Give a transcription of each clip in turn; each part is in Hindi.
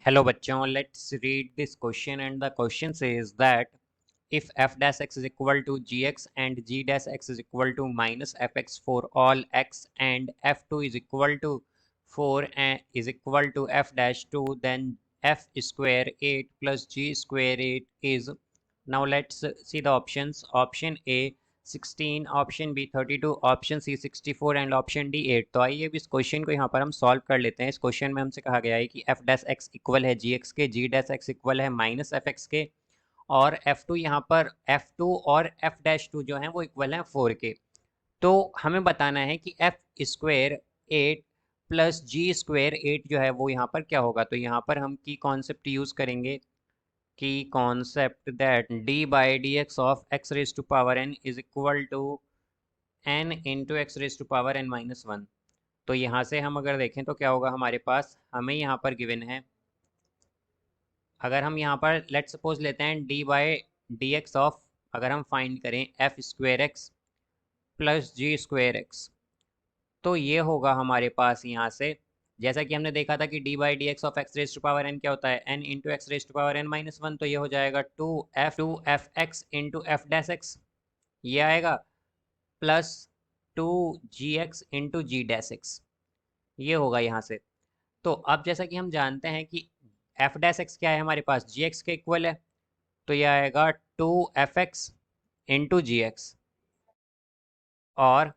Hello बच्चों, let's read this question and the question says that if f dash x is equal to gx and g dash x is equal to minus fx for all x and f2 is equal to 4 and is equal to f dash 2, then f square 8 plus g square 8 is. Now let's see the options. Option A 16, option B 32, option C 64 and option D 8। तो आइए अब इस क्वेश्चन को यहाँ पर हम सॉल्व कर लेते हैं। इस क्वेश्चन में हमसे कहा गया है कि एफ डैश एक्स इक्वल है जी एक्स के, जी डैश एक्स इक्वल है माइनस एफ एक्स के, और एफ टू यहाँ पर एफ टू और एफ डैश टू जो है वो इक्वल है 4 के। तो हमें बताना है कि एफ स्क्वेयर 8 प्लस जी स्क्वेयर 8 जो है वो यहाँ पर क्या होगा। तो यहाँ पर हम की कॉन्सेप्ट यूज़ करेंगे की concept that d by dx of x raised to power n is equal to n into x raised to power n minus 1। तो यहाँ से हम अगर देखें तो क्या होगा हमारे पास, हमें यहाँ पर गिवन है, अगर हम यहाँ पर लेट सपोज लेते हैं d by D X of, अगर हम फाइंड करें एफ स्क्वेयर एक्स प्लस जी स्क्वेयर एक्स, तो ये होगा हमारे पास यहाँ से, जैसा कि हमने देखा था कि d by D X of X raise to power n क्या होता है, n into X raise to power n minus 1। तो ये हो जाएगा 2f x into F dash X, ये आएगा plus 2gx into G dash X, ये होगा यहाँ से। तो अब जैसा कि हम जानते हैं कि एफ डैश एक्स क्या है हमारे पास, जी एक्स के इक्वल है, तो ये आएगा 2f(x) इंटू जी एक्स और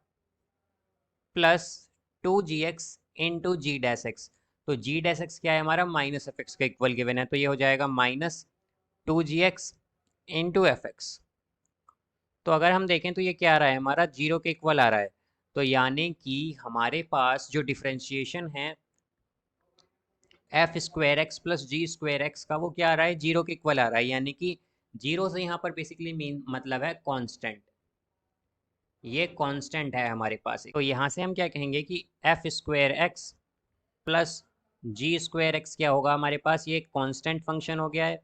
plus 2gx into G dash x. तो जी डैश एक्स क्या है हमारा, माइनस एफ एक्स का इक्वल गिवन है, तो ये हो जाएगा minus 2gx into F x. तो अगर हम देखें तो ये क्या आ रहा है हमारा, जीरो के इक्वल आ रहा है। तो यानी कि हमारे पास जो डिफ्रेंशिएशन है F square x plus G square x का, वो क्या आ रहा है, जीरो के इक्वल आ रहा है। यानी कि जीरो से यहाँ पर बेसिकली मीन मतलब है कांस्टेंट, ये कांस्टेंट है हमारे पास। तो यहाँ से हम क्या कहेंगे कि F square x plus G square x क्या होगा हमारे पास, ये कांस्टेंट फंक्शन हो गया है,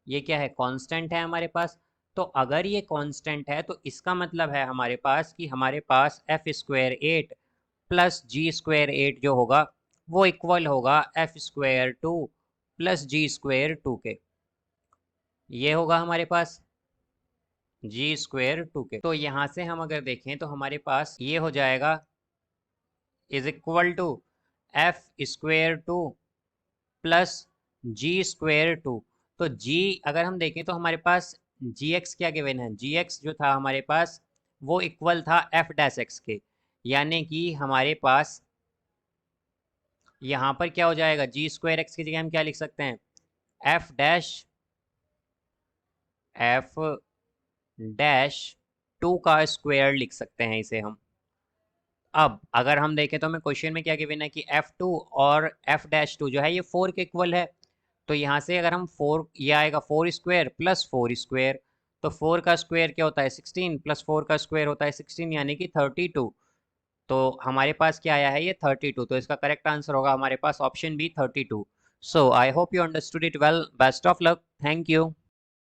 ये क्या है, कांस्टेंट है हमारे पास। तो अगर ये कांस्टेंट है तो इसका मतलब है हमारे पास कि हमारे पास F square 8 plus G square 8 जो होगा वो इक्वल होगा F square 2 plus G square 2 के, ये होगा हमारे पास जी स्क्वायर 2 के। तो यहाँ से हम अगर देखें तो हमारे पास ये हो जाएगा is equal to F square 2 plus G square 2। तो जी अगर हम देखें तो हमारे पास जी एक्स क्या गिवन है, जी एक्स जो था हमारे पास वो इक्वल था एफ डैश एक्स के, यानी कि हमारे पास यहाँ पर क्या हो जाएगा, जी स्क्वायर एक्स की जगह हम क्या लिख सकते हैं, एफ डैश 2 का स्क्वायर लिख सकते हैं इसे हम। अब अगर हम देखें तो हमें क्वेश्चन में क्या गिवन है कि f2 और f डैश 2 जो है ये 4 के इक्वल है। तो यहाँ से अगर हम 4, ये आएगा 4 स्क्वायर प्लस 4 स्क्वायर, तो 4 का स्क्वायर क्या होता है 16 प्लस 4 का स्क्वायर होता है 16 यानी कि 32। तो हमारे पास क्या आया है ये 32, तो इसका करेक्ट आंसर होगा हमारे पास option B 32। So I hope you understood it well, best of luck, thank you.